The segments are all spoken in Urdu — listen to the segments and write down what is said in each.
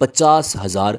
50,000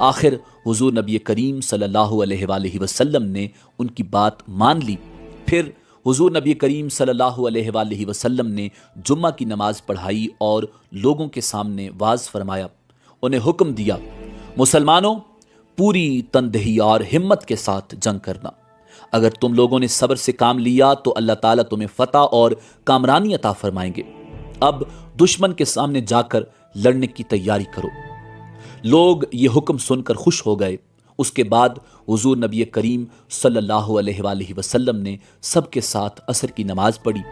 آخر حضور نبی کریم صلی اللہ علیہ وآلہ وسلم نے ان کی بات مان لی۔ پھر حضور نبی کریم صلی اللہ علیہ وآلہ وسلم نے جمعہ کی نماز پڑھائی اور لوگوں کے سامنے واعظ فرمایا۔ انہیں حکم دیا، مسلمانوں، پوری تندہی اور ہمت کے ساتھ جنگ کرنا۔ اگر تم لوگوں نے صبر سے کام لیا تو اللہ تعالیٰ تمہیں فتح اور کامرانی عطا فرمائیں گے۔ اب دشمن کے سامنے جا کر لڑنے کی تیاری کرو۔ لوگ یہ حکم سن کر خوش ہو گئے۔ اس کے بعد حضور نبی کریم صلی اللہ علیہ وآلہ وسلم نے سب کے ساتھ عصر کی نماز پڑھی۔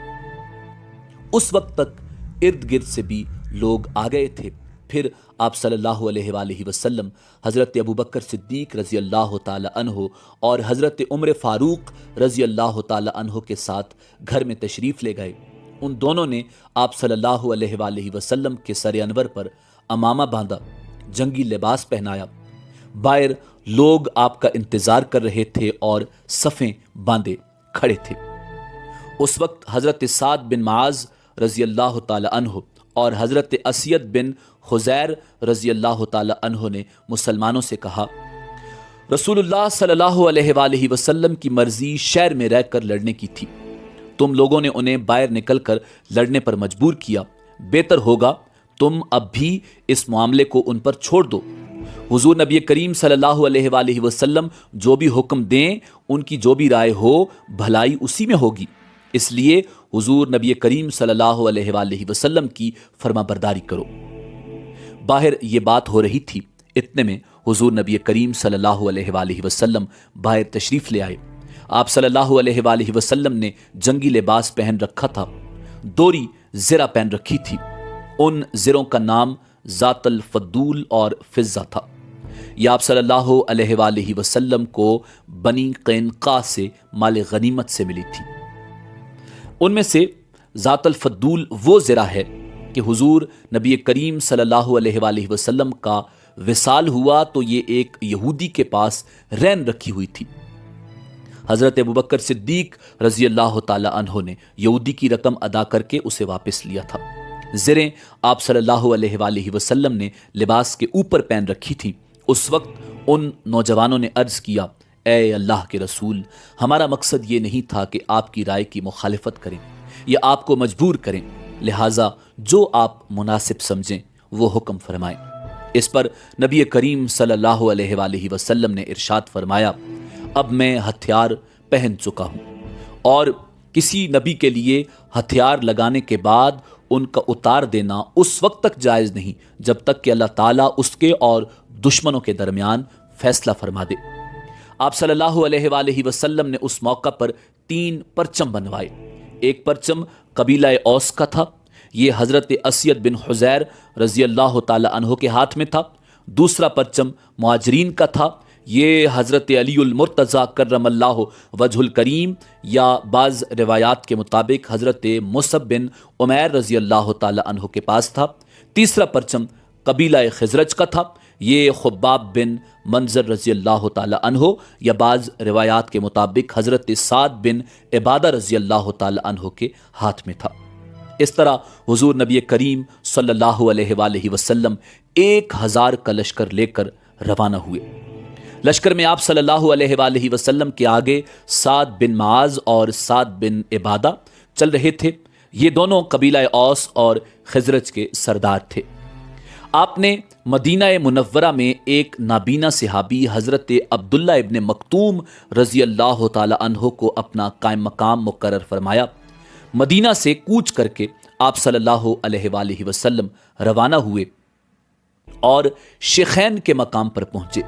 اس وقت تک ارد گرد سے بھی لوگ آ گئے تھے۔ پھر آپ صلی اللہ علیہ وآلہ وسلم حضرت ابوبکر صدیق رضی اللہ تعالی عنہ اور حضرت عمر فاروق رضی اللہ تعالی عنہ کے ساتھ گھر میں تشریف لے گئے۔ ان دونوں نے آپ صلی اللہ علیہ وآلہ وسلم کے سر انور پر امامہ باندھا، جنگی لباس پہنایا۔ باہر لوگ آپ کا انتظار کر رہے تھے اور صفیں باندھے کھڑے تھے۔ اس وقت حضرت سعد بن معاذ رضی اللہ تعالی عنہ اور حضرت اسید بن خزیر رضی اللہ تعالی عنہ نے مسلمانوں سے کہا، رسول اللہ صلی اللہ علیہ وآلہ وسلم کی مرضی شہر میں رہ کر لڑنے کی تھی، تم لوگوں نے انہیں باہر نکل کر لڑنے پر مجبور کیا۔ بہتر ہوگا تم اب بھی اس معاملے کو ان پر چھوڑ دو۔ حضور نبی کریم صلی اللہ علیہ وآلہ وسلم جو بھی حکم دیں، ان کی جو بھی رائے ہو، بھلائی اسی میں ہوگی۔ اس لیے حضور نبی کریم صلی اللہ علیہ وآلہ وسلم کی فرما برداری کرو۔ باہر یہ بات ہو رہی تھی، اتنے میں حضور نبی کریم صلی اللہ علیہ وآلہ وسلم باہر تشریف لے آئے۔ آپ صلی اللہ علیہ وآلہ وسلم نے جنگی لباس پہن رکھا تھا، دوری زرہ پہن رکھی تھی۔ ان زروں کا نام ذات الفضول اور فضہ تھا۔ یہ آپ صلی اللہ علیہ وآلہ وسلم کو بنی قینقاع سے مال غنیمت سے ملی تھی۔ ان میں سے ذات الفضول وہ زرہ ہے کہ حضور نبی کریم صلی اللہ علیہ وآلہ وسلم کا وصال ہوا تو یہ ایک یہودی کے پاس رہن رکھی ہوئی تھی۔ حضرت ابوبکر صدیق رضی اللہ تعالی عنہ نے یہودی کی رقم ادا کر کے اسے واپس لیا تھا۔ زریں آپ صلی اللہ علیہ وآلہ وسلم نے لباس کے اوپر پہن رکھی تھی۔ اس وقت ان نوجوانوں نے عرض کیا، اے اللہ کے رسول، ہمارا مقصد یہ نہیں تھا کہ آپ کی رائے کی مخالفت کریں یا آپ کو مجبور کریں، لہٰذا جو آپ مناسب سمجھیں وہ حکم فرمائیں۔ اس پر نبی کریم صلی اللہ علیہ وآلہ وسلم نے ارشاد فرمایا، اب میں ہتھیار پہن چکا ہوں، اور کسی نبی کے لیے ہتھیار لگانے کے بعد ان کا اتار دینا اس وقت تک جائز نہیں جب تک کہ اللہ تعالیٰ اس کے اور دشمنوں کے درمیان فیصلہ فرما دے۔ آپ صلی اللہ علیہ وآلہ وسلم نے اس موقع پر 3 پرچم بنوائے۔ ایک پرچم قبیلہ اوس کا تھا، یہ حضرت اسید بن خزیر رضی اللہ تعالی عنہ کے ہاتھ میں تھا۔ دوسرا پرچم مہاجرین کا تھا، یہ حضرت علی المرتضیٰ کرم اللہ وجہ الکریم یا بعض روایات کے مطابق حضرت مصعب بن عمیر رضی اللہ تعالی عنہ کے پاس تھا۔ تیسرا پرچم قبیلہ خزرج کا تھا، یہ خباب بن منظر رضی اللہ تعالی عنہ یا بعض روایات کے مطابق حضرت سعد بن عبادہ رضی اللہ تعالی عنہ کے ہاتھ میں تھا۔ اس طرح حضور نبی کریم صلی اللہ علیہ وآلہ وسلم 1000 کا لشکر لے کر روانہ ہوئے۔ لشکر میں آپ صلی اللہ علیہ وآلہ وسلم کے آگے سعد بن معاذ اور سعد بن عبادہ چل رہے تھے۔ یہ دونوں قبیلہ اوس اور خزرج کے سردار تھے۔ آپ نے مدینہ منورہ میں ایک نابینا صحابی حضرت عبداللہ ابن مکتوم رضی اللہ تعالی عنہ کو اپنا قائم مقام مقرر فرمایا۔ مدینہ سے کوچ کر کے آپ صلی اللہ علیہ وآلہ وسلم روانہ ہوئے اور شیخین کے مقام پر پہنچے۔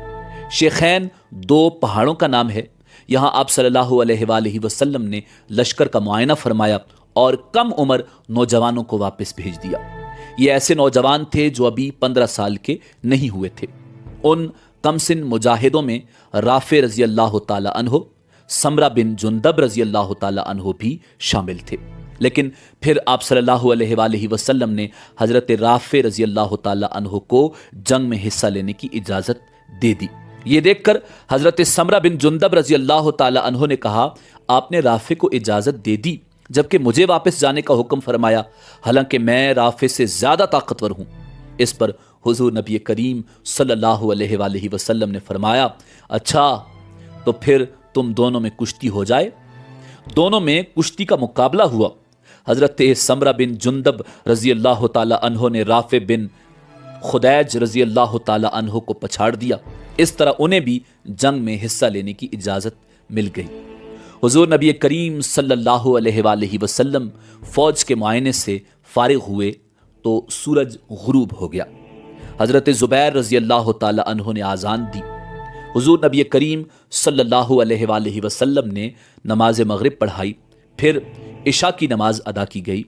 شیخین 2 پہاڑوں کا نام ہے۔ یہاں آپ صلی اللہ علیہ وآلہ وسلم نے لشکر کا معائنہ فرمایا اور کم عمر نوجوانوں کو واپس بھیج دیا۔ یہ ایسے نوجوان تھے جو ابھی 15 سال کے نہیں ہوئے تھے۔ ان کم سن مجاہدوں میں رافع رضی اللہ تعالی عنہ، سمرہ بن جندب رضی اللہ تعالی عنہ بھی شامل تھے۔ لیکن پھر آپ صلی اللہ علیہ وآلہ وسلم نے حضرت رافع رضی اللہ تعالی عنہ کو جنگ میں حصہ لینے کی اجازت دے دی۔ یہ دیکھ کر حضرت سمرہ بن جندب رضی اللہ تعالی عنہ نے کہا، آپ نے رافع کو اجازت دے دی جبکہ مجھے واپس جانے کا حکم فرمایا، حالانکہ میں رافع سے زیادہ طاقتور ہوں۔ اس پر حضور نبی کریم صلی اللہ علیہ وآلہ وسلم نے فرمایا، اچھا تو پھر تم دونوں میں کشتی ہو جائے۔ دونوں میں کشتی کا مقابلہ ہوا۔ حضرت سمرہ بن جندب رضی اللہ تعالی عنہ نے رافع بن خدیج رضی اللہ تعالی عنہ کو پچھاڑ دیا۔ اس طرح انہیں بھی جنگ میں حصہ لینے کی اجازت مل گئی۔ حضور نبی کریم صلی اللہ علیہ وآلہ وسلم فوج کے معائنے سے فارغ ہوئے تو سورج غروب ہو گیا۔ حضرت زبیر رضی اللہ تعالی عنہ نے آذان دی۔ حضور نبی کریم صلی اللہ علیہ وآلہ وسلم نے نماز مغرب پڑھائی، پھر عشاء کی نماز ادا کی گئی۔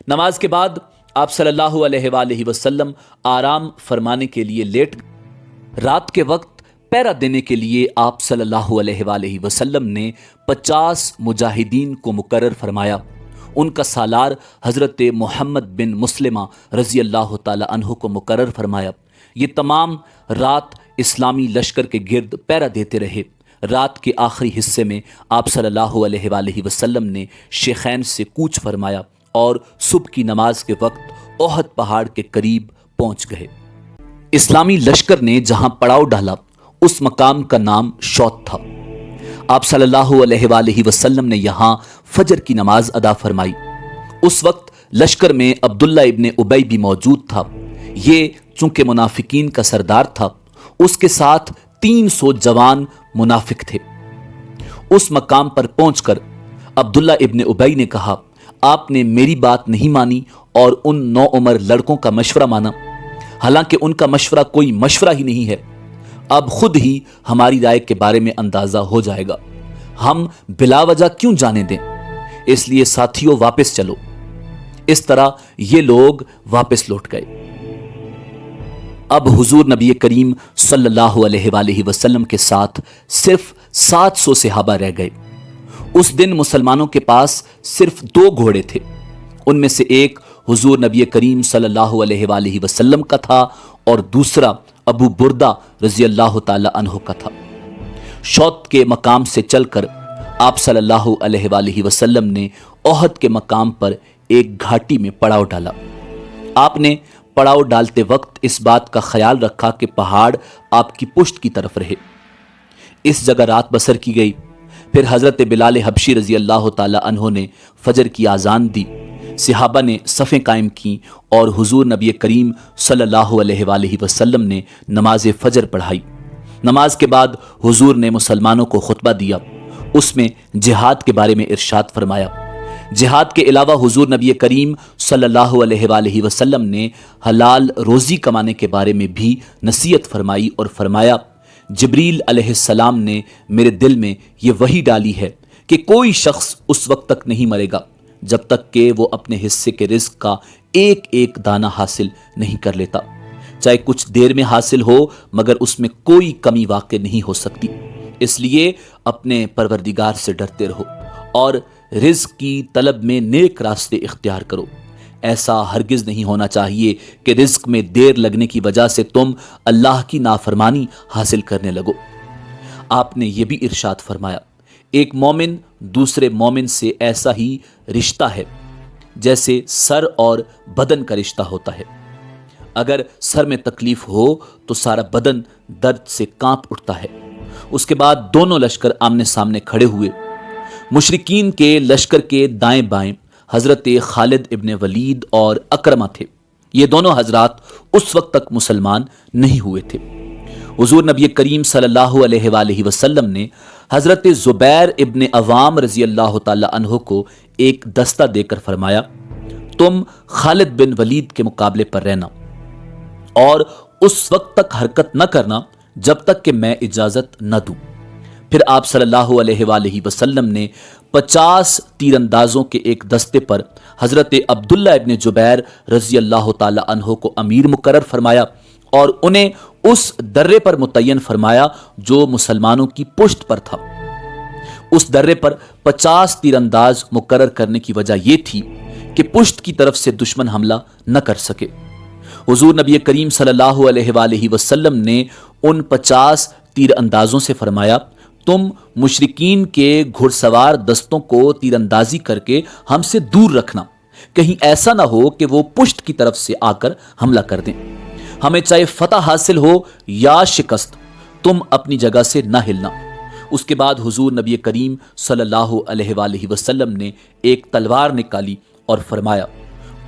نماز کے بعد آپ صلی اللہ علیہ وآلہ وسلم آرام فرمانے کے لیے لیٹ گئے۔ رات کے وقت پہرا دینے کے لیے آپ صلی اللہ علیہ وآلہ وسلم نے 50 مجاہدین کو مقرر فرمایا۔ ان کا سالار حضرت محمد بن مسلمہ رضی اللہ تعالی عنہ کو مقرر فرمایا۔ یہ تمام رات اسلامی لشکر کے گرد پہرا دیتے رہے۔ رات کے آخری حصے میں آپ صلی اللہ علیہ وآلہ وسلم نے شیخین سے کوچ فرمایا اور صبح کی نماز کے وقت احد پہاڑ کے قریب پہنچ گئے۔ اسلامی لشکر نے جہاں پڑاؤ ڈالا اس مقام کا نام شوط تھا۔ آپ صلی اللہ علیہ وآلہ وسلم نے یہاں فجر کی نماز ادا فرمائی۔ اس وقت لشکر میں عبداللہ ابن ابی بھی موجود تھا۔ یہ چونکہ منافقین کا سردار تھا، اس کے ساتھ 300 جوان منافق تھے۔ اس مقام پر پہنچ کر عبداللہ ابن ابی نے کہا، آپ نے میری بات نہیں مانی اور ان نوعمر لڑکوں کا مشورہ مانا، حالانکہ ان کا مشورہ کوئی مشورہ ہی نہیں ہے۔ اب خود ہی ہماری رائے کے بارے میں اندازہ ہو جائے گا، ہم بلا وجہ کیوں جانے دیں؟ اس لیے ساتھیوں واپس چلو۔ اس طرح یہ لوگ واپس لوٹ گئے۔ اب حضور نبی کریم صلی اللہ علیہ وآلہ وسلم کے ساتھ صرف 700 صحابہ رہ گئے۔ اس دن مسلمانوں کے پاس صرف 2 گھوڑے تھے۔ ان میں سے ایک حضور نبی کریم صلی اللہ علیہ وآلہ وسلم کا تھا اور دوسرا ابو بردہ رضی اللہ تعالی عنہ کا تھا۔ شوط کے مقام سے چل کر آپ صلی اللہ علیہ وآلہ وسلم نے احد کے مقام پر ایک گھاٹی میں پڑاؤ ڈالا۔ آپ نے پڑاؤ ڈالتے وقت اس بات کا خیال رکھا کہ پہاڑ آپ کی پشت کی طرف رہے۔ اس جگہ رات بسر کی گئی۔ پھر حضرت بلال حبشی رضی اللہ تعالی عنہ نے فجر کی آذان دی۔ صحابہ نے صفیں قائم کی اور حضور نبی کریم صلی اللہ علیہ وآلہ وسلم نے نماز فجر پڑھائی۔ نماز کے بعد حضور نے مسلمانوں کو خطبہ دیا۔ اس میں جہاد کے بارے میں ارشاد فرمایا۔ جہاد کے علاوہ حضور نبی کریم صلی اللہ علیہ وآلہ وسلم نے حلال روزی کمانے کے بارے میں بھی نصیحت فرمائی اور فرمایا، جبریل علیہ السلام نے میرے دل میں یہ وحی ڈالی ہے کہ کوئی شخص اس وقت تک نہیں مرے گا جب تک کہ وہ اپنے حصے کے رزق کا ایک ایک دانہ حاصل نہیں کر لیتا، چاہے کچھ دیر میں حاصل ہو مگر اس میں کوئی کمی واقع نہیں ہو سکتی۔ اس لیے اپنے پروردگار سے ڈرتے رہو اور رزق کی طلب میں نیک راستے اختیار کرو۔ ایسا ہرگز نہیں ہونا چاہیے کہ رزق میں دیر لگنے کی وجہ سے تم اللہ کی نافرمانی حاصل کرنے لگو۔ آپ نے یہ بھی ارشاد فرمایا، ایک مومن دوسرے مومن سے ایسا ہی رشتہ ہے جیسے سر اور بدن کا رشتہ ہوتا ہے۔ اگر سر میں تکلیف ہو تو سارا بدن درد سے کانپ اٹھتا ہے۔ اس کے بعد دونوں لشکر آمنے سامنے کھڑے ہوئے۔ مشرکین کے لشکر کے دائیں بائیں حضرت خالد ابن ولید اور اکرمہ تھے۔ یہ دونوں حضرات اس وقت تک مسلمان نہیں ہوئے تھے۔ حضور نبی کریم صلی اللہ علیہ وآلہ وسلم نے حضرت زبیر ابن عوام رضی اللہ تعالی عنہ کو ایک دستہ دے کر فرمایا، تم خالد بن ولید کے مقابلے پر رہنا اور اس وقت تک حرکت نہ کرنا جب تک کہ میں اجازت نہ دوں۔ پھر آپ صلی اللہ علیہ وآلہ وسلم نے 50 تیر اندازوں کے ایک دستے پر حضرت عبداللہ ابن جبیر رضی اللہ تعالی عنہ کو امیر مقرر فرمایا اور انہیں اس درے پر متعین فرمایا جو مسلمانوں کی پشت پر تھا۔ اس درے پر 50 تیر انداز مقرر کرنے کی وجہ یہ تھی کہ پشت کی طرف سے دشمن حملہ نہ کر سکے۔ حضور نبی کریم صلی اللہ علیہ وآلہ وسلم نے ان 50 تیر اندازوں سے فرمایا، تم مشرکین کے گھڑ سوار دستوں کو تیر اندازی کر کے ہم سے دور رکھنا، کہیں ایسا نہ ہو کہ وہ پشت کی طرف سے آ کر حملہ کر دیں۔ ہمیں چاہے فتح حاصل ہو یا شکست، تم اپنی جگہ سے نہ ہلنا۔ اس کے بعد حضور نبی کریم صلی اللہ علیہ وآلہ وسلم نے ایک تلوار نکالی اور فرمایا،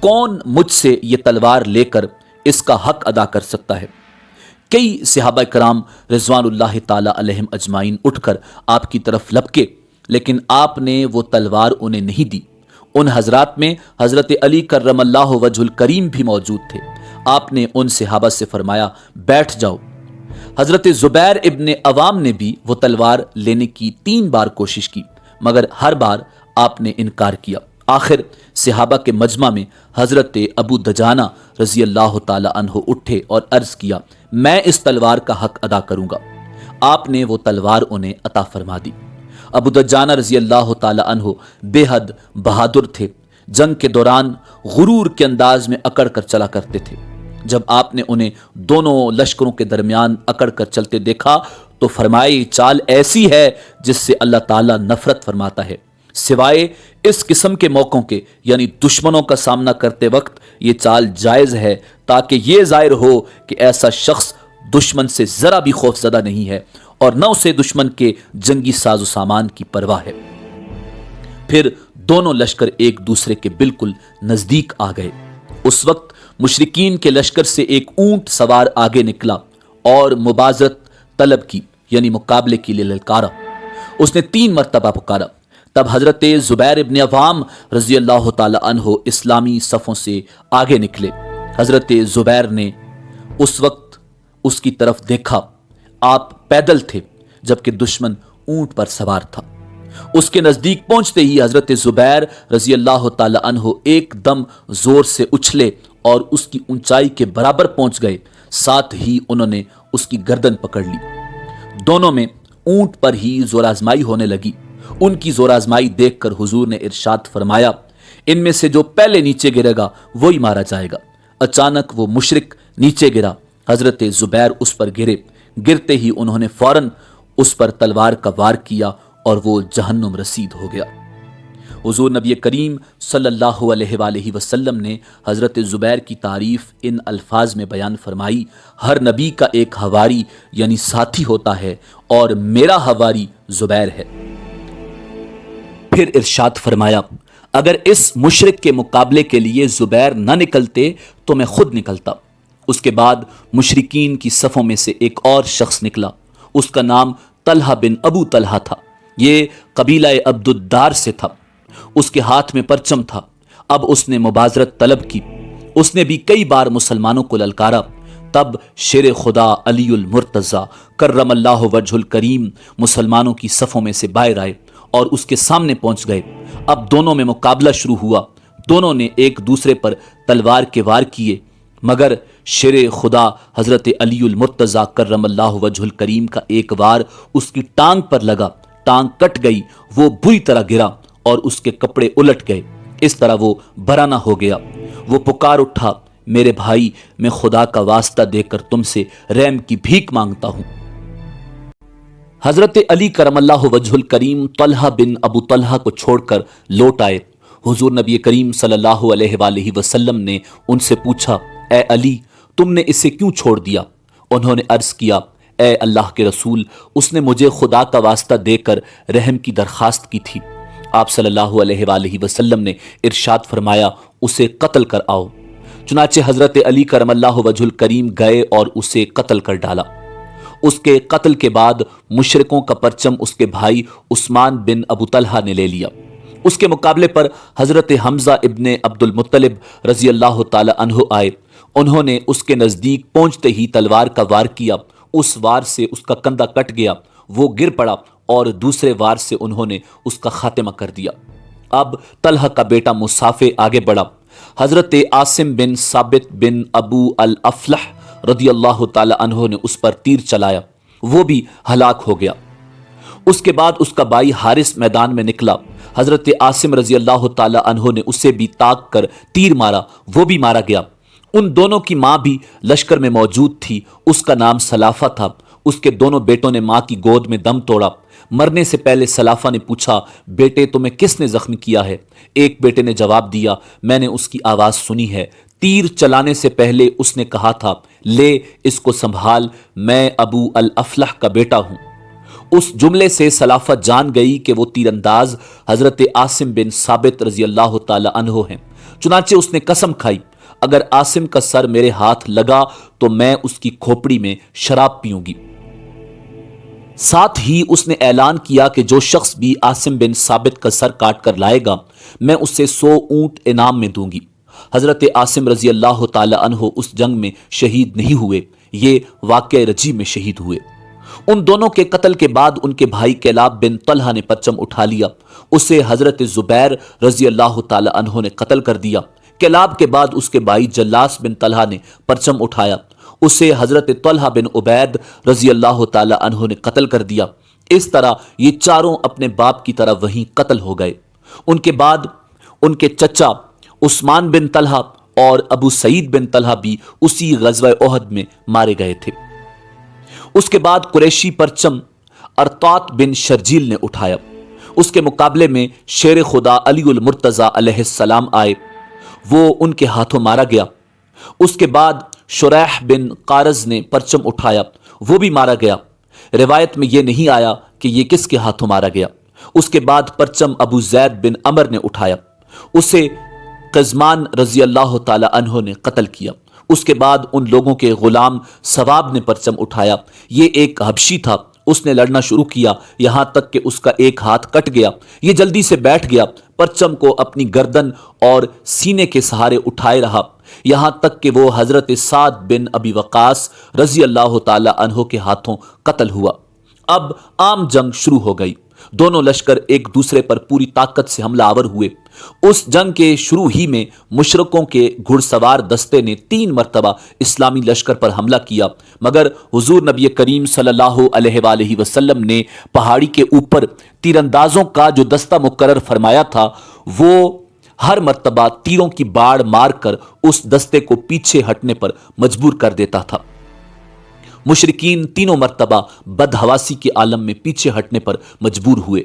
کون مجھ سے یہ تلوار لے کر اس کا حق ادا کر سکتا ہے؟ کئی صحابہ کرام رضوان اللہ تعالی علیہم اجمعین اٹھ کر آپ کی طرف لپکے، لیکن آپ نے وہ تلوار انہیں نہیں دی۔ ان حضرات میں حضرت علی کرم اللہ وجہ الکریم بھی موجود تھے۔ آپ نے ان صحابہ سے فرمایا، بیٹھ جاؤ۔ حضرت زبیر ابن عوام نے بھی وہ تلوار لینے کی 3 بار کوشش کی، مگر ہر بار آپ نے انکار کیا۔ آخر صحابہ کے مجمع میں حضرت ابو دجانہ رضی اللہ تعالی عنہ اٹھے اور عرض کیا، میں اس تلوار کا حق ادا کروں گا۔ آپ نے وہ تلوار انہیں عطا فرما دی۔ ابو دجانہ رضی اللہ تعالی عنہ بے حد بہادر تھے، جنگ کے دوران غرور کے انداز میں اکڑ کر چلا کرتے تھے۔ جب آپ نے انہیں دونوں لشکروں کے درمیان اکڑ کر چلتے دیکھا تو فرمایا، یہ چال ایسی ہے جس سے اللہ تعالیٰ نفرت فرماتا ہے، سوائے اس قسم کے موقعوں کے، یعنی دشمنوں کا سامنا کرتے وقت یہ چال جائز ہے، تاکہ یہ ظاہر ہو کہ ایسا شخص دشمن سے ذرا بھی خوف زدہ نہیں ہے اور نہ اسے دشمن کے جنگی ساز و سامان کی پرواہ ہے۔ پھر دونوں لشکر ایک دوسرے کے بالکل نزدیک آ گئے۔ اس وقت مشرکین کے لشکر سے ایک اونٹ سوار آگے نکلا اور مبازرت طلب کی، یعنی مقابلے کے لیے للکارا۔ اس نے 3 مرتبہ پکارا۔ تب حضرت زبیر ابن عوام رضی اللہ تعالی عنہ اسلامی صفوں سے آگے نکلے۔ حضرت زبیر نے اس وقت اس کی طرف دیکھا، آپ پیدل تھے جبکہ دشمن اونٹ پر سوار تھا۔ اس کے نزدیک پہنچتے ہی حضرت زبیر رضی اللہ تعالی عنہ ایک دم زور سے اچھلے اور اس کی اونچائی کے برابر پہنچ گئے، ساتھ ہی انہوں نے اس کی گردن پکڑ لی۔ دونوں میں اونٹ پر ہی زور آزمائی ہونے لگی۔ ان کی زور آزمائی دیکھ کر حضور نے ارشاد فرمایا، ان میں سے جو پہلے نیچے گرے گا وہی مارا جائے گا۔ اچانک وہ مشرک نیچے گرا، حضرت زبیر اس پر گرے۔ گرتے ہی انہوں نے فوراً اس پر تلوار کا وار کیا اور وہ جہنم رسید ہو گیا۔ حضور نبی کریم صلی اللہ علیہ وآلہ وسلم نے حضرت زبیر کی تعریف ان الفاظ میں بیان فرمائی، ہر نبی کا ایک حواری یعنی ساتھی ہوتا ہے اور میرا حواری زبیر ہے۔ پھر ارشاد فرمایا، اگر اس مشرک کے مقابلے کے لیے زبیر نہ نکلتے تو میں خود نکلتا۔ اس کے بعد مشرکین کی صفوں میں سے ایک اور شخص نکلا، اس کا نام طلحہ بن ابو طلحہ تھا۔ یہ قبیلہ عبد الدار سے تھا۔ اس کے ہاتھ میں پرچم تھا۔ اب اس نے مبازرت طلب کی۔ اس نے بھی کئی بار مسلمانوں کو للکارا۔ تب شیر خدا علی المرتضی کرم اللہ وجہ الکریم مسلمانوں کی صفوں میں سے باہر آئے اور اس کے سامنے پہنچ گئے۔ اب دونوں میں مقابلہ شروع ہوا۔ دونوں نے ایک دوسرے پر تلوار کے وار کیے، مگر شیر خدا حضرت علی المرتضی کرم اللہ وجہ الکریم کا ایک وار اس کی ٹانگ پر لگا، ٹانگ کٹ گئی، وہ بری طرح گرا اور اس کے کپڑے الٹ گئے۔ اس طرح وہ برہنہ ہو گیا۔ وہ پکار اٹھا، میرے بھائی، میں خدا کا واسطہ دے کر تم سے رحم کی بھیک مانگتا ہوں۔ حضرت علی کرم اللہ وجہ الکریم طلحہ بن ابو طلحہ کو چھوڑ کر لوٹ آئے۔ حضور نبی کریم صلی اللہ علیہ وآلہ وسلم نے ان سے پوچھا، اے علی، تم نے اسے کیوں چھوڑ دیا؟ انہوں نے عرض کیا، اے اللہ کے رسول، اس نے مجھے خدا کا واسطہ دے کر رحم کی درخواست کی تھی۔ آپ صلی اللہ علیہ وآلہ وسلم نے ارشاد فرمایا، اسے قتل کر آؤ۔ چنانچہ حضرت علی کرم اللہ وجہ الکریم گئے اور اسے قتل کر ڈالا۔ اس کے قتل کے بعد مشرکوں کا پرچم اس کے بھائی عثمان بن ابو طلحہ نے لے لیا۔ اس کے مقابلے پر حضرت حمزہ ابن عبد المطلب رضی اللہ تعالی عنہ آئے۔ انہوں نے اس کے نزدیک پہنچتے ہی تلوار کا وار کیا۔ اس وار سے اس کا کندھا کٹ گیا، وہ گر پڑا اور دوسرے وار سے انہوں نے اس کا خاتمہ کر دیا۔ اب طلحہ کا بیٹا مصافے آگے بڑھا۔ حضرت عاصم بن ثابت بن ابو الافلح رضی اللہ تعالی عنہ نے اس پر تیر چلایا، وہ بھی ہلاک ہو گیا۔ اس کے بعد اس کا بھائی حارث میدان میں نکلا۔ حضرت عاصم رضی اللہ تعالی عنہ نے اسے بھی تاک کر تیر مارا، وہ بھی مارا گیا۔ ان دونوں کی ماں بھی لشکر میں موجود تھی، اس کا نام سلافہ تھا۔ اس کے دونوں بیٹوں نے ماں کی گود میں دم توڑا۔ مرنے سے پہلے سلافہ نے پوچھا، بیٹے تمہیں کس نے زخمی کیا ہے؟ ایک بیٹے نے جواب دیا، میں نے اس کی آواز سنی ہے۔ تیر چلانے سے پہلے اس نے کہا تھا، لے اس کو سنبھال، میں ابو الافلح کا بیٹا ہوں۔ اس جملے سے سلافہ جان گئی کہ وہ تیر انداز حضرت عاصم بن ثابت رضی اللہ تعالی عنہ ہیں۔ چنانچہ اس نے قسم کھائی، اگر عاصم کا سر میرے ہاتھ لگا تو میں اس کی کھوپڑی میں شراب پیوں گی۔ ساتھ ہی اس نے اعلان کیا کہ جو شخص بھی عاصم بن ثابت کا سر کاٹ کر لائے گا میں اسے 100 اونٹ انعام میں دوں گی۔ حضرت عاصم رضی اللہ تعالی عنہ اس جنگ میں شہید نہیں ہوئے، یہ واقعہ رجی میں شہید ہوئے۔ ان دونوں کے قتل کے بعد ان کے بھائی کلاب بن طلحہ نے پرچم اٹھا لیا، اسے حضرت زبیر رضی اللہ تعالی عنہ نے قتل کر دیا۔ کلاب کے بعد اس کے بھائی جلاس بن طلحہ نے پرچم اٹھایا، اسے حضرت طلحہ بن عبید رضی اللہ تعالی عنہ نے قتل کر دیا۔ اس طرح یہ چاروں اپنے باپ کی طرح وہیں قتل ہو گئے۔ ان کے بعد ان کے چچا عثمان بن طلحہ اور ابو سعید بن طلحہ بھی اسی غزوہ احد میں مارے گئے تھے۔ اس کے بعد قریشی پرچم ارطاط بن شرجیل نے اٹھایا، اس کے مقابلے میں شیر خدا علی المرتضیٰ علیہ السلام آئے، وہ ان کے ہاتھوں مارا گیا۔ اس کے بعد شریح بن قارز نے پرچم اٹھایا، وہ بھی مارا گیا۔ روایت میں یہ نہیں آیا کہ یہ کس کے ہاتھوں مارا گیا۔ اس کے بعد پرچم ابو زید بن عمر نے اٹھایا، اسے قزمان رضی اللہ تعالی عنہ نے قتل کیا۔ اس کے بعد ان لوگوں کے غلام ثواب نے پرچم اٹھایا، یہ ایک حبشی تھا، اس نے لڑنا شروع کیا یہاں تک کہ اس کا ایک ہاتھ کٹ گیا، یہ جلدی سے بیٹھ گیا، پرچم کو اپنی گردن اور سینے کے سہارے اٹھائے رہا یہاں تک کہ وہ حضرت سعد بن ابی وقاص رضی اللہ تعالی عنہ کے ہاتھوں قتل ہوا۔ اب عام جنگ شروع ہو گئی، دونوں لشکر ایک دوسرے پر پوری طاقت سے حملہ آور ہوئے۔ اس جنگ کے شروع ہی میں مشرکوں کے گھڑ سوار دستے نے 3 مرتبہ اسلامی لشکر پر حملہ کیا، مگر حضور نبی کریم صلی اللہ علیہ وآلہ وسلم نے پہاڑی کے اوپر تیر اندازوں کا جو دستہ مقرر فرمایا تھا وہ ہر مرتبہ تیروں کی باڑ مار کر اس دستے کو پیچھے ہٹنے پر مجبور کر دیتا تھا۔ مشرکین تینوں مرتبہ بدحواسی کے عالم میں پیچھے ہٹنے پر مجبور ہوئے۔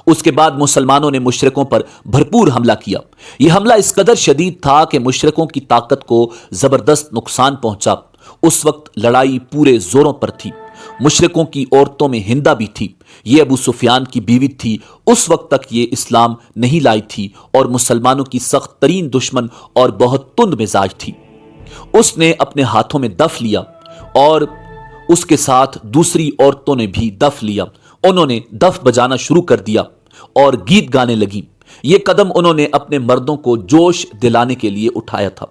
اس کے بعد مسلمانوں نے مشرکوں پر بھرپور حملہ کیا۔ یہ حملہ اس قدر شدید تھا کہ مشرکوں کی طاقت کو زبردست نقصان پہنچا۔ اس وقت لڑائی پورے زوروں پر تھی۔ مشرکوں کی عورتوں میں ہندہ بھی تھی، یہ ابو سفیان کی بیوی تھی، اس وقت تک یہ اسلام نہیں لائی تھی اور مسلمانوں کی سخت ترین دشمن اور بہت تند مزاج تھی۔ اس نے اپنے ہاتھوں میں دف لیا اور اس کے ساتھ دوسری عورتوں نے بھی دف لیا، انہوں نے دف بجانا شروع کر دیا اور گیت گانے لگی۔ یہ قدم انہوں نے اپنے مردوں کو جوش دلانے کے لیے اٹھایا تھا۔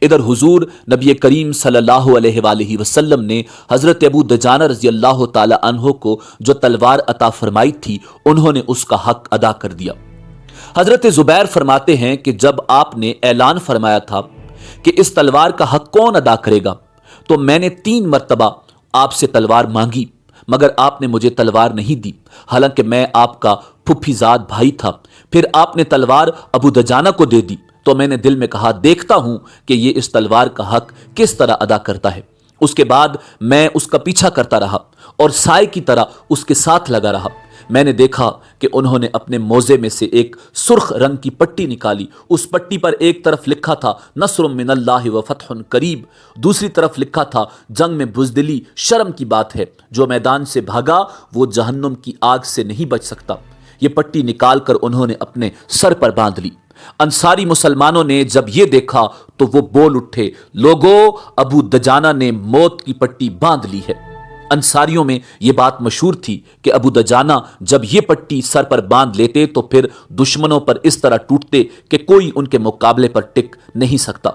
ادھر حضور نبی کریم صلی اللہ علیہ وآلہ وسلم نے حضرت ابو دجانہ رضی اللہ تعالی عنہ کو جو تلوار عطا فرمائی تھی انہوں نے اس کا حق ادا کر دیا۔ حضرت زبیر فرماتے ہیں کہ جب آپ نے اعلان فرمایا تھا کہ اس تلوار کا حق کون ادا کرے گا تو میں نے 3 مرتبہ آپ سے تلوار مانگی، مگر آپ نے مجھے تلوار نہیں دی، حالانکہ میں آپ کا پھپھی زاد بھائی تھا۔ پھر آپ نے تلوار ابو دجانہ کو دے دی تو میں نے دل میں کہا دیکھتا ہوں کہ یہ اس تلوار کا حق کس طرح ادا کرتا ہے۔ اس کے بعد میں اس کا پیچھا کرتا رہا اور سائے کی طرح اس کے ساتھ لگا رہا۔ میں نے دیکھا کہ انہوں نے اپنے موزے میں سے ایک سرخ رنگ کی پٹی نکالی، اس پٹی پر ایک طرف لکھا تھا نصر من اللہ و فتح قریب، دوسری طرف لکھا تھا جنگ میں بزدلی شرم کی بات ہے، جو میدان سے بھاگا وہ جہنم کی آگ سے نہیں بچ سکتا۔ یہ پٹی نکال کر انہوں نے اپنے سر پر باندھ لی۔ انصاری مسلمانوں نے جب یہ دیکھا تو وہ بول اٹھے، لوگو ابو دجانہ نے موت کی پٹی باندھ لی ہے۔ انصاریوں میں یہ بات مشہور تھی کہ ابو دجانہ جب یہ پٹی سر پر باندھ لیتے تو پھر دشمنوں پر اس طرح ٹوٹتے کہ کوئی ان کے مقابلے پر ٹک نہیں سکتا۔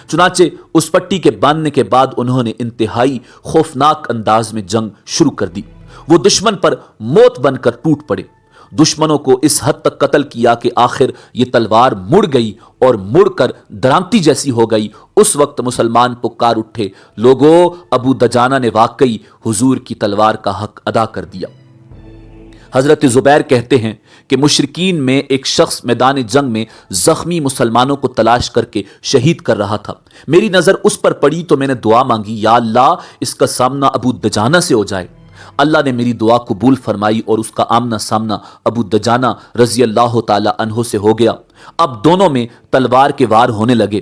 چنانچہ اس پٹی کے باندھنے کے بعد انہوں نے انتہائی خوفناک انداز میں جنگ شروع کر دی۔ وہ دشمن پر موت بن کر ٹوٹ پڑے، دشمنوں کو اس حد تک قتل کیا کہ آخر یہ تلوار مڑ گئی اور مڑ کر درامتی جیسی ہو گئی۔ اس وقت مسلمان پکار اٹھے، لوگو ابو دجانہ نے واقعی حضور کی تلوار کا حق ادا کر دیا۔ حضرت زبیر کہتے ہیں کہ مشرکین میں ایک شخص میدان جنگ میں زخمی مسلمانوں کو تلاش کر کے شہید کر رہا تھا، میری نظر اس پر پڑی تو میں نے دعا مانگی، یا اللہ اس کا سامنا ابو دجانہ سے ہو جائے۔ اللہ نے میری دعا قبول فرمائی اور اس کا آمنا سامنا ابو دجانہ رضی اللہ تعالی عنہ سے ہو گیا۔ اب دونوں میں تلوار کے وار ہونے لگے۔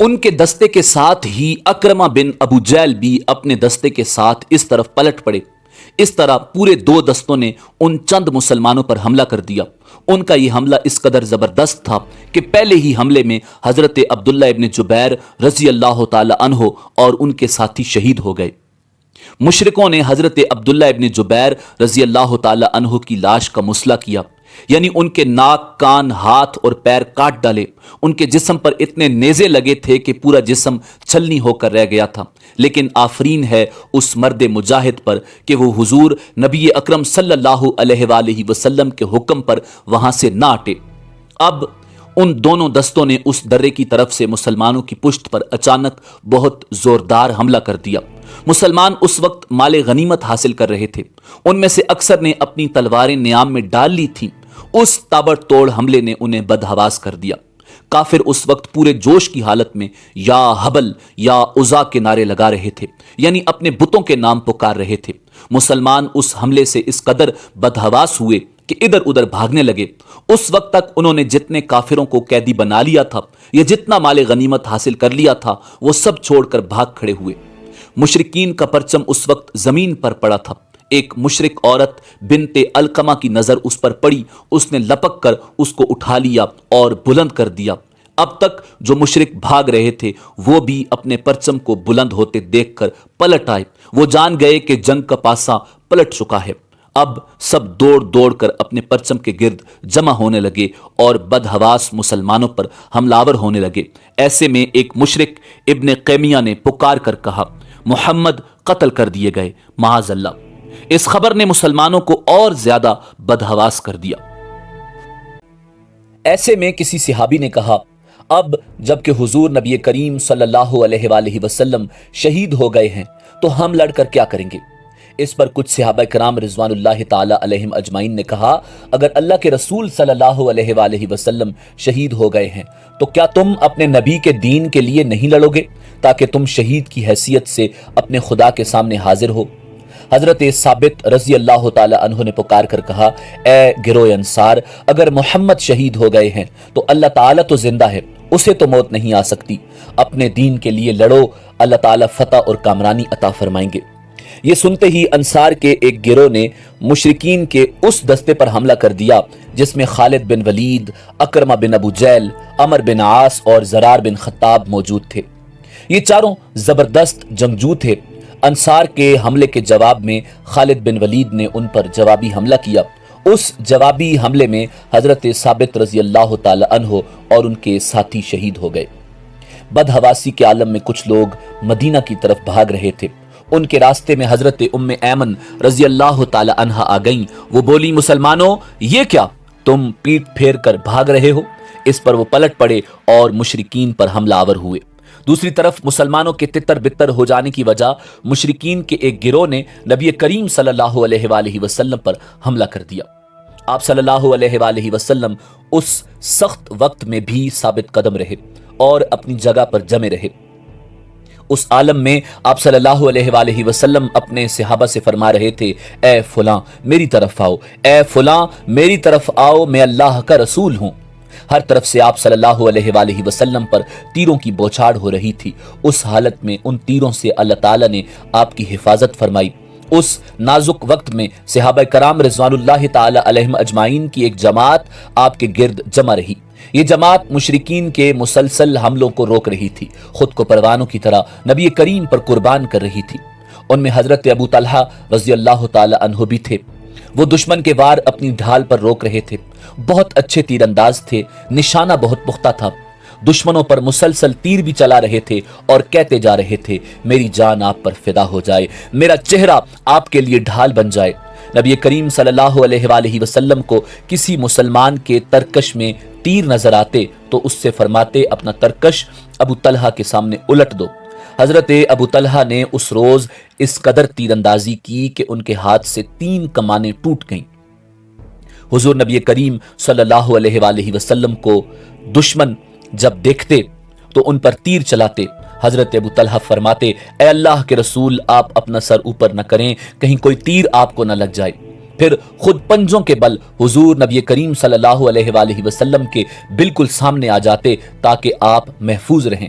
ان کے دستے کے ساتھ ہی اکرمہ بن ابو جہل بھی اپنے دستے کے ساتھ اس طرف پلٹ پڑے۔ اس طرح پورے دو دستوں نے ان چند مسلمانوں پر حملہ کر دیا۔ ان کا یہ حملہ اس قدر زبردست تھا کہ پہلے ہی حملے میں حضرت عبداللہ ابن جبیر رضی اللہ تعالی عنہ اور ان کے ساتھی شہید ہو گئے۔ مشرکوں نے حضرت عبداللہ ابن جبیر رضی اللہ تعالی عنہ کی لاش کا مسئلہ کیا، یعنی ان کے ناک، کان، ہاتھ اور پیر کاٹ ڈالے۔ ان کے جسم پر اتنے نیزے لگے تھے کہ پورا جسم چھلنی ہو کر رہ گیا تھا، لیکن آفرین ہے اس مرد مجاہد پر کہ وہ حضور نبی اکرم صلی اللہ علیہ وآلہ وسلم کے حکم پر وہاں سے نہ ہٹے۔ اب ان دونوں دستوں نے اس درے کی طرف سے مسلمانوں کی پشت پر اچانک بہت زوردار حملہ کر دیا۔ مسلمان اس وقت مال غنیمت حاصل کر رہے تھے۔ ان میں سے اکثر نے اپنی تلواریں نیام میں ڈال لی تھیں۔ اس تابڑ توڑ حملے نے انہیں بدحواس کر دیا۔ کافر اس وقت پورے جوش کی حالت میں یا حبل یا عزا کے نعرے لگا رہے تھے، یعنی اپنے بتوں کے نام پکار رہے تھے۔ مسلمان اس حملے سے اس قدر بدحواس ہوئے کہ ادھر ادھر بھاگنے لگے۔ اس وقت تک انہوں نے جتنے کافروں کو قیدی بنا لیا تھا یا جتنا مال غنیمت حاصل کر لیا تھا وہ سب چھوڑ کر بھاگ کھڑے ہوئے۔ مشرکین کا پرچم اس وقت زمین پر پڑا تھا۔ ایک مشرک عورت بنت علقمہ کی نظر اس پر پڑی، اس نے لپک کر اس کو اٹھا لیا اور بلند کر دیا۔ اب تک جو مشرک بھاگ رہے تھے وہ بھی اپنے پرچم کو بلند ہوتے دیکھ کر پلٹ آئے۔ وہ جان گئے کہ جنگ کا پاسا پلٹ چکا ہے۔ اب سب دوڑ دوڑ کر اپنے پرچم کے گرد جمع ہونے لگے اور بدحواس مسلمانوں پر حملہ آور ہونے لگے۔ ایسے میں ایک مشرک ابن قیمیہ نے پکار کر کہا، محمد قتل کر دیے گئے، معاذ اللہ۔ اس خبر نے مسلمانوں کو اور زیادہ بدحواس کر دیا۔ ایسے میں کسی صحابی نے کہا، اب جب کہ حضور نبی کریم صلی اللہ علیہ وآلہ وسلم شہید ہو گئے ہیں تو ہم لڑ کر کیا کریں گے؟ اس پر کچھ صحابہ کرام رضوان اللہ تعالی علیہم اجمعین نے کہا، اگر اللہ کے رسول صلی اللہ علیہ وآلہ وسلم شہید ہو گئے ہیں تو کیا تم اپنے نبی کے دین کے لیے نہیں لڑو گے تاکہ تم شہید کی حیثیت سے اپنے خدا کے سامنے حاضر ہو؟ حضرت ثابت رضی اللہ تعالی عنہ نے پکار کر کہا، اے گروہ انصار، اگر محمد شہید ہو گئے ہیں تو اللہ تعالی تو زندہ ہے، اسے تو موت نہیں آ سکتی۔ اپنے دین کے لیے لڑو، اللہ تعالی فتح اور کامرانی عطا فرمائیں گے۔ یہ سنتے ہی انصار کے ایک گروہ نے مشرکین کے اس دستے پر حملہ کر دیا جس میں خالد بن ولید، اکرمہ بن ابو جہل، عمر بن عاص اور زرار بن خطاب موجود تھے۔ یہ چاروں زبردست جنگجو تھے۔ انصار کے حملے کے جواب میں خالد بن ولید نے ان پر جوابی حملہ کیا۔ اس جوابی حملے میں حضرت ثابت رضی اللہ تعالی عنہ اور ان کے ساتھی شہید ہو گئے۔ بدحواسی کے عالم میں کچھ لوگ مدینہ کی طرف بھاگ رہے تھے۔ ان کے راستے میں حضرت ام ایمن رضی اللہ تعالی عنہا آ گئیں۔ وہ بولی، مسلمانوں، یہ کیا تم پیٹ پھیر کر بھاگ رہے ہو؟ اس پر وہ پلٹ پڑے اور مشرکین پر حملہ آور ہوئے۔ دوسری طرف مسلمانوں کے تتر بتر ہو جانے کی وجہ مشرکین کے ایک گروہ نے نبی کریم صلی اللہ علیہ وآلہ وسلم پر حملہ کر دیا۔ آپ صلی اللہ علیہ وآلہ وسلم اس سخت وقت میں بھی ثابت قدم رہے اور اپنی جگہ پر جمے رہے۔ اس عالم میں آپ صلی اللہ علیہ وآلہ وسلم اپنے صحابہ سے فرما رہے تھے، اے فلاں میری طرف آؤ، اے فلاں میری طرف آؤ، میں اللہ کا رسول ہوں۔ ہر طرف سے آپ صلی اللہ علیہ وآلہ وسلم پر تیروں کی بوچھاڑ ہو رہی تھی۔ اس حالت میں ان تیروں سے اللہ تعالیٰ نے آپ کی حفاظت فرمائی۔ اس نازک وقت میں صحابہ کرام رضوان اللہ تعالی علیہم اجمعین کی ایک جماعت آپ کے گرد جمع رہی۔ یہ جماعت مشرکین کے مسلسل حملوں کو روک رہی تھی، خود کو پروانوں کی طرح نبی کریم پر قربان کر رہی تھی۔ ان میں حضرت ابو طلحہ رضی اللہ تعالی عنہ بھی تھے۔ وہ دشمن کے وار اپنی ڈھال پر روک رہے تھے۔ بہت اچھے تیر انداز تھے، نشانہ بہت پختہ تھا۔ دشمنوں پر مسلسل تیر بھی چلا رہے تھے اور کہتے جا رہے تھے، میری جان آپ پر فدا ہو جائے، میرا چہرہ آپ کے لیے ڈھال بن جائے۔ نبی کریم صلی اللہ علیہ وآلہ وسلم کو کسی مسلمان کے ترکش میں تیر نظر آتے تو اس سے فرماتے، اپنا ترکش ابو طلحہ کے سامنے الٹ دو۔ حضرت ابو طلحہ نے اس روز اس قدر تیر اندازی کی کہ ان کے ہاتھ سے 3 کمانیں ٹوٹ گئیں۔ حضور نبی کریم صلی اللہ علیہ وآلہ وسلم کو دشمن جب دیکھتے تو ان پر تیر چلاتے۔ حضرت ابو طلحہ فرماتے، اے اللہ کے رسول، آپ اپنا سر اوپر نہ کریں، کہیں کوئی تیر آپ کو نہ لگ جائے۔ پھر خود پنجوں کے بل حضور نبی کریم صلی اللہ علیہ وآلہ وسلم کے بالکل سامنے آ جاتے تاکہ آپ محفوظ رہیں۔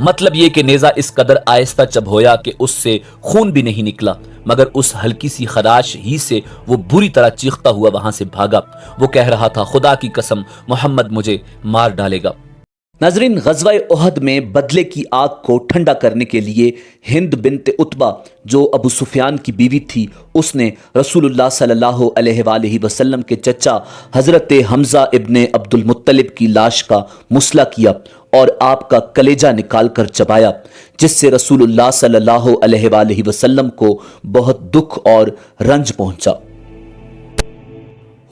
مطلب یہ کہ نیزہ اس قدر آہستہ چبھویا کہ اس سے خون بھی نہیں نکلا، مگر اس ہلکی سی خراش ہی سے وہ بری طرح چیختا ہوا وہاں سے بھاگا۔ وہ کہہ رہا تھا، خدا کی قسم محمد مجھے مار ڈالے گا۔ ناظرین، غزوہ احد میں بدلے کی آگ کو ٹھنڈا کرنے کے لیے ہند بنت عتبہ جو ابو سفیان کی بیوی تھی، اس نے رسول اللہ صلی اللہ علیہ وآلہ وسلم کے چچا حضرت حمزہ ابن عبد المطلب کی لاش کا مسئلہ کیا اور آپ کا کلیجہ نکال کر چبایا، جس سے رسول اللہ صلی اللہ علیہ وآلہ وسلم کو بہت دکھ اور رنج پہنچا۔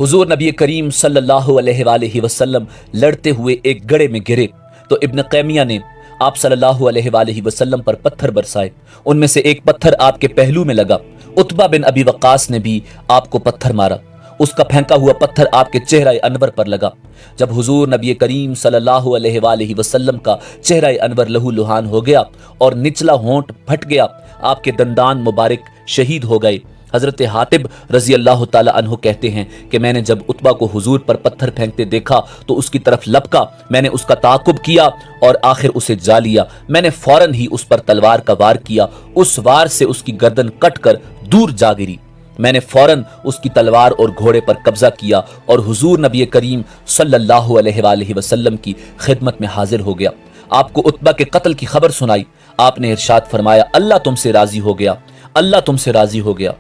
حضور نبی کریم صلی اللہ علیہ وآلہ وسلم لڑتے ہوئے ایک گڑھے میں گرے تو ابن قیمیہ نے آپ صلی اللہ علیہ وآلہ وسلم پر پتھر برسائے۔ ان میں سے ایک پتھر آپ کے پہلو میں لگا۔ عتبہ بن ابی وقاص نے بھی آپ کو پتھر مارا۔ اس کا پھینکا ہوا پتھر آپ کے چہرہ انور پر لگا۔ جب حضور نبی کریم صلی اللہ علیہ وآلہ وسلم کا چہرہ انور لہو لہان ہو گیا اور نچلا ہونٹ پھٹ گیا، آپ کے دندان مبارک شہید ہو گئے۔ حضرت حاتب رضی اللہ تعالی عنہ کہتے ہیں کہ میں نے جب عتبہ کو حضور پر پتھر پھینکتے دیکھا تو اس کی طرف لپکا، میں نے اس کا تعاقب کیا اور آخر اسے جا لیا۔ میں نے فوراً ہی اس پر تلوار کا وار کیا، اس وار سے اس کی گردن کٹ کر دور جا گری۔ میں نے فوراً اس کی تلوار اور گھوڑے پر قبضہ کیا اور حضور نبی کریم صلی اللہ علیہ وآلہ وسلم کی خدمت میں حاضر ہو گیا۔ آپ کو عتبہ کے قتل کی خبر سنائی۔ آپ نے ارشاد فرمایا، اللہ تم سے راضی ہو گیا، اللہ تم سے راضی ہو گیا۔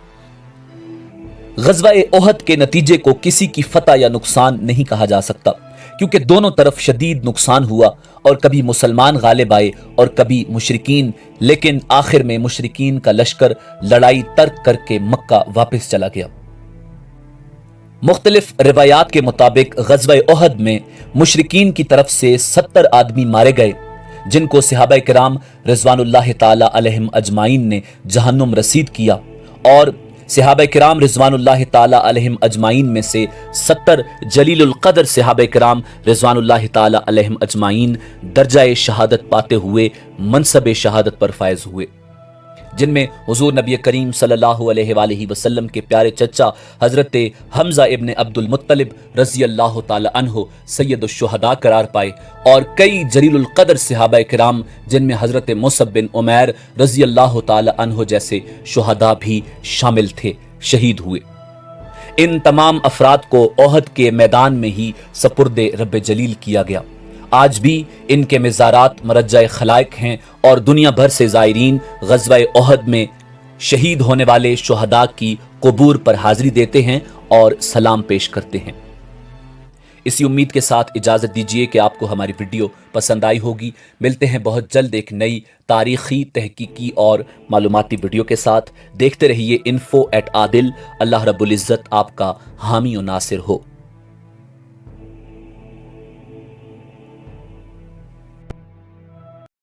غزوہ احد کے نتیجے کو کسی کی فتح یا نقصان نہیں کہا جا سکتا، کیونکہ دونوں طرف شدید نقصان ہوا اور کبھی مسلمان غالب آئے اور کبھی مشرکین، لیکن آخر میں مشرکین کا لشکر لڑائی ترک کر کے مکہ واپس چلا گیا۔ مختلف روایات کے مطابق غزوہ احد میں مشرکین کی طرف سے 70 آدمی مارے گئے، جن کو صحابہ کرام رضوان اللہ تعالی علیہم اجمعین نے جہنم رسید کیا، اور صحابہ کرام رضوان اللہ تعالی علیہم اجمعین میں سے 70 جلیل القدر صحابہ کرام رضوان اللہ تعالی علیہم اجمعین درجہ شہادت پاتے ہوئے منصب شہادت پر فائز ہوئے، جن میں حضور نبی کریم صلی اللہ علیہ وآلہ وسلم کے پیارے چچا حضرت حمزہ ابن عبد المطلب رضی اللہ تعالی عنہ سید الشہداء قرار پائے، اور کئی جلیل القدر صحابہ کرام جن میں حضرت مصعب بن عمیر رضی اللہ تعالی عنہ جیسے شہداء بھی شامل تھے، شہید ہوئے۔ ان تمام افراد کو احد کے میدان میں ہی سپرد رب جلیل کیا گیا۔ آج بھی ان کے مزارات مرجع خلائق ہیں اور دنیا بھر سے زائرین غزوہ احد میں شہید ہونے والے شہداء کی قبور پر حاضری دیتے ہیں اور سلام پیش کرتے ہیں۔ اسی امید کے ساتھ اجازت دیجیے کہ آپ کو ہماری ویڈیو پسند آئی ہوگی۔ ملتے ہیں بہت جلد ایک نئی تاریخی، تحقیقی اور معلوماتی ویڈیو کے ساتھ۔ دیکھتے رہیے info@adil۔ اللہ رب العزت آپ کا حامی و ناصر ہو۔